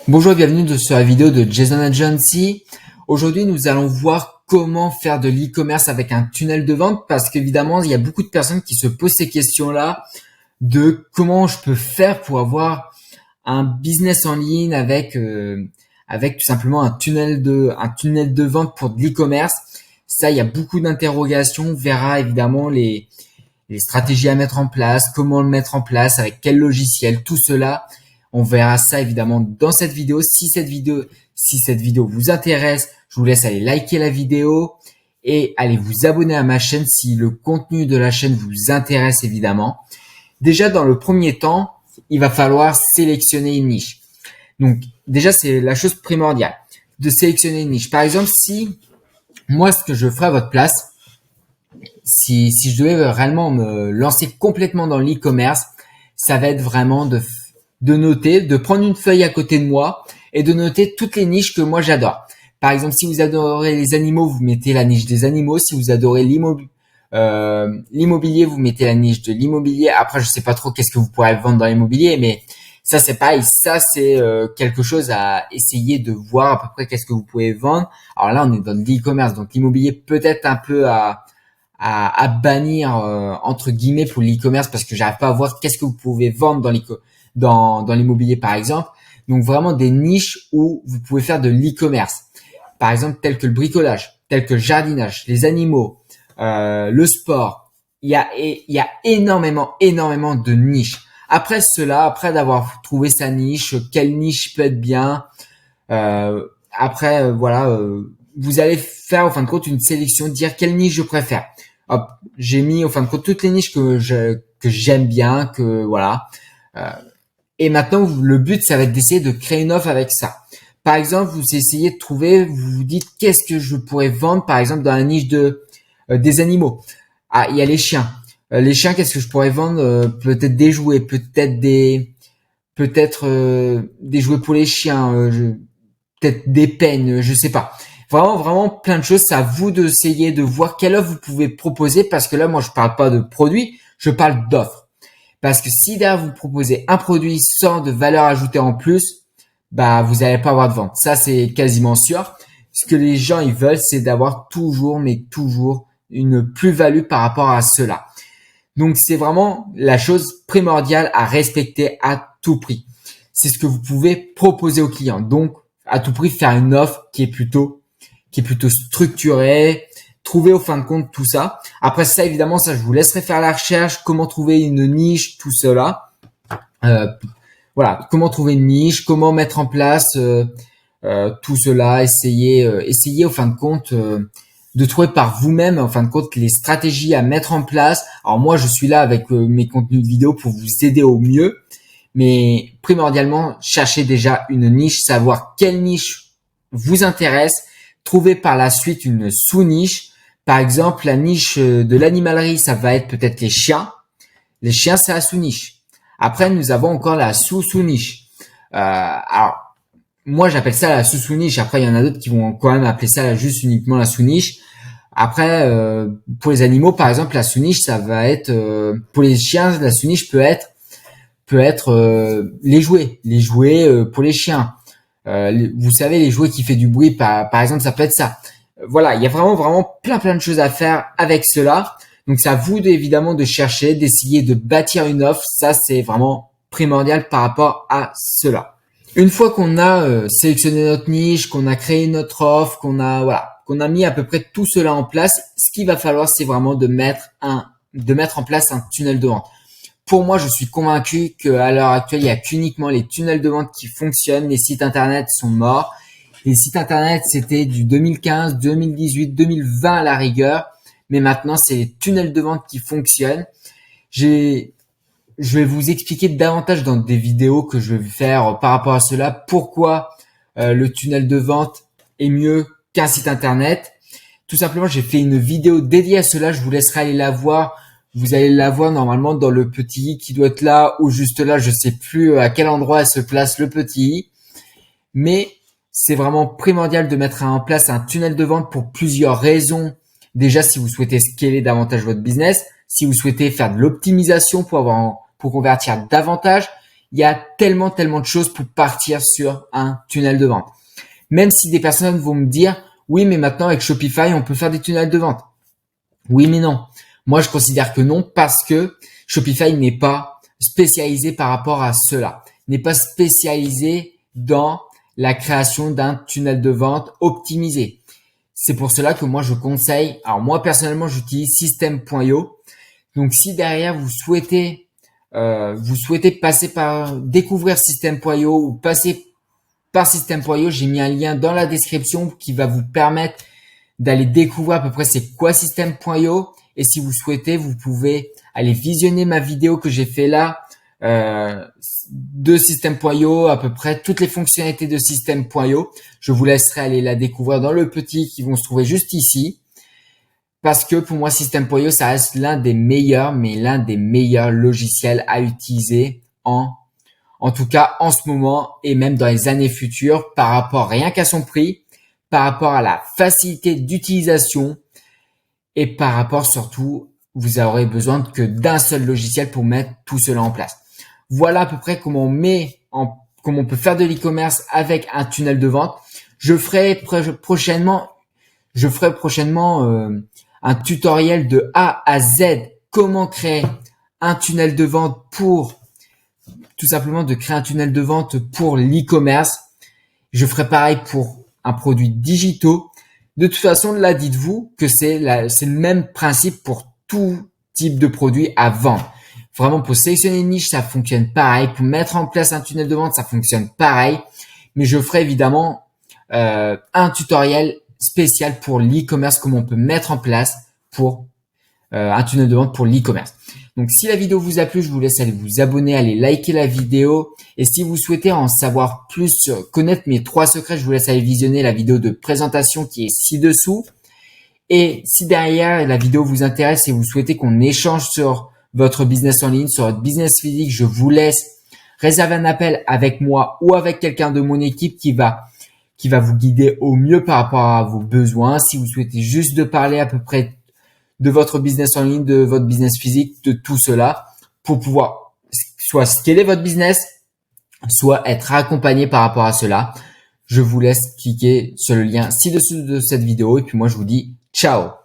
Bonjour et bienvenue sur la vidéo de Jason Agency. Aujourd'hui, nous allons voir comment faire de l'e-commerce avec un tunnel de vente parce qu'évidemment, il y a beaucoup de personnes qui se posent ces questions-là de comment je peux faire pour avoir un business en ligne avec tout simplement un tunnel de vente pour de l'e-commerce. Ça, il y a beaucoup d'interrogations. On verra évidemment les stratégies à mettre en place, comment le mettre en place, avec quel logiciel, tout cela. On verra ça évidemment dans cette vidéo. Si cette vidéo vous intéresse, je vous laisse aller liker la vidéo et aller vous abonner à ma chaîne si le contenu de la chaîne vous intéresse évidemment. Déjà, dans le premier temps, il va falloir sélectionner une niche. Donc, déjà, c'est la chose primordiale de sélectionner une niche. Par exemple, si moi, ce que je ferais à votre place, si je devais réellement me lancer complètement dans l'e-commerce, ça va être vraiment de noter, de prendre une feuille à côté de moi et de noter toutes les niches que moi j'adore. Par exemple, si vous adorez les animaux, vous mettez la niche des animaux. Si vous adorez l'immobilier, vous mettez la niche de l'immobilier. Après, je sais pas trop qu'est-ce que vous pourrez vendre dans l'immobilier, mais ça c'est pareil. Ça c'est quelque chose à essayer de voir à peu près qu'est-ce que vous pouvez vendre. Alors là, on est dans de l'e-commerce, donc l'immobilier peut-être un peu à bannir entre guillemets pour l'e-commerce parce que j'arrive pas à voir qu'est-ce que vous pouvez vendre dans l'immobilier par exemple. Donc vraiment des niches où vous pouvez faire de l'e-commerce. Par exemple, tel que le bricolage, tel que le jardinage, les animaux, le sport. Il y a énormément de niches. Après d'avoir trouvé sa niche, quelle niche peut être bien, vous allez faire en fin de compte une sélection, dire quelle niche je préfère. Hop, j'ai mis en fin de compte toutes les niches que j'aime bien, que voilà. Euh, et maintenant, le but, ça va être d'essayer de créer une offre avec ça. Par exemple, vous essayez de trouver, vous vous dites qu'est-ce que je pourrais vendre, par exemple, dans la niche des animaux. Ah, il y a les chiens. Les chiens, qu'est-ce que je pourrais vendre? Peut-être des jouets, peut-être des jouets pour les chiens, peut-être des peignes, je sais pas. Vraiment plein de choses. C'est à vous d'essayer de voir quelle offre vous pouvez proposer parce que là, moi, je parle pas de produits, je parle d'offres. Parce que si derrière vous proposez un produit sans de valeur ajoutée en plus, bah vous n'allez pas avoir de vente. Ça c'est quasiment sûr. Ce que les gens ils veulent, c'est d'avoir toujours, mais toujours une plus-value par rapport à cela. Donc c'est vraiment la chose primordiale à respecter à tout prix. C'est ce que vous pouvez proposer aux clients. Donc à tout prix faire une offre qui est plutôt structurée, trouver au fin de compte tout ça. Après ça, évidemment, ça, je vous laisserai faire la recherche, comment trouver une niche, tout cela. Voilà, comment trouver une niche, comment mettre en place tout cela, essayer au fin de compte de trouver par vous-même, en fin de compte, les stratégies à mettre en place. Alors moi, je suis là avec mes contenus de vidéo pour vous aider au mieux, mais primordialement, cherchez déjà une niche, savoir quelle niche vous intéresse, trouver par la suite une sous-niche. Par exemple, la niche de l'animalerie, ça va être peut-être les chiens. Les chiens, c'est la sous-niche. Après, nous avons encore la sous-sous-niche. Alors, moi, j'appelle ça la sous-sous-niche. Après, il y en a d'autres qui vont quand même appeler ça juste uniquement la sous-niche. Après, pour les animaux, par exemple, la sous-niche, ça va être pour les chiens, la sous-niche peut être les jouets pour les chiens. Vous savez, les jouets qui fait du bruit, par exemple, ça peut être ça. Voilà, il y a vraiment plein de choses à faire avec cela. Donc c'est à vous évidemment de chercher, d'essayer de bâtir une offre. Ça, c'est vraiment primordial par rapport à cela. Une fois qu'on a sélectionné notre niche, qu'on a créé notre offre, qu'on a mis à peu près tout cela en place, ce qu'il va falloir, c'est vraiment de mettre en place un tunnel de vente. Pour moi, je suis convaincu qu'à l'heure actuelle, il n'y a qu'uniquement les tunnels de vente qui fonctionnent. Les sites internet sont morts. Les sites internet, c'était du 2015, 2018, 2020 à la rigueur. Mais maintenant, c'est les tunnels de vente qui fonctionnent. Je vais vous expliquer davantage dans des vidéos que je vais faire par rapport à cela, pourquoi le tunnel de vente est mieux qu'un site internet. Tout simplement, j'ai fait une vidéo dédiée à cela. Je vous laisserai aller la voir. Vous allez la voir normalement dans le petit i qui doit être là ou juste là. Je sais plus à quel endroit se place le petit i. Mais c'est vraiment primordial de mettre en place un tunnel de vente pour plusieurs raisons. Déjà, si vous souhaitez scaler davantage votre business, si vous souhaitez faire de l'optimisation pour convertir davantage, Il y a tellement de choses pour partir sur un tunnel de vente. Même si des personnes vont me dire, oui, mais maintenant avec Shopify, on peut faire des tunnels de vente. Oui, mais non. Moi, je considère que non parce que Shopify n'est pas spécialisé par rapport à cela. N'est pas spécialisé dans la création d'un tunnel de vente optimisé. C'est pour cela que moi, je conseille, alors moi, personnellement, j'utilise System.io. Donc, si derrière, vous souhaitez passer par, découvrir System.io ou passer par System.io, j'ai mis un lien dans la description qui va vous permettre d'aller découvrir à peu près c'est quoi System.io. Et si vous souhaitez, vous pouvez aller visionner ma vidéo que j'ai fait là de System.io, à peu près toutes les fonctionnalités de System.io. Je vous laisserai aller la découvrir dans le petit qui vont se trouver juste ici. Parce que pour moi, System.io, ça reste l'un des meilleurs, mais l'un des meilleurs logiciels à utiliser en tout cas en ce moment et même dans les années futures par rapport rien qu'à son prix, par rapport à la facilité d'utilisation et par rapport surtout, vous aurez besoin que d'un seul logiciel pour mettre tout cela en place. Voilà à peu près comment on peut faire de l'e-commerce avec un tunnel de vente. Je ferai prochainement un tutoriel de A à Z comment créer un tunnel de vente pour tout simplement de créer un tunnel de vente pour l'e-commerce. Je ferai pareil pour un produit digitaux. De toute façon, là, dites-vous que c'est le même principe pour tout type de produit à vendre. Vraiment, pour sélectionner une niche, ça fonctionne pareil. Pour mettre en place un tunnel de vente, ça fonctionne pareil. Mais je ferai évidemment un tutoriel spécial pour l'e-commerce, comment on peut mettre en place pour un tunnel de vente pour l'e-commerce. Donc, si la vidéo vous a plu, je vous laisse aller vous abonner, aller liker la vidéo. Et si vous souhaitez en savoir plus, connaître mes 3 secrets, je vous laisse aller visionner la vidéo de présentation qui est ci-dessous. Et si derrière la vidéo vous intéresse et vous souhaitez qu'on échange sur votre business en ligne, sur votre business physique, je vous laisse réserver un appel avec moi ou avec quelqu'un de mon équipe qui va vous guider au mieux par rapport à vos besoins. Si vous souhaitez juste de parler à peu près de votre business en ligne, de votre business physique, de tout cela, pour pouvoir soit scaler votre business, soit être accompagné par rapport à cela. Je vous laisse cliquer sur le lien ci-dessous de cette vidéo et puis moi je vous dis ciao.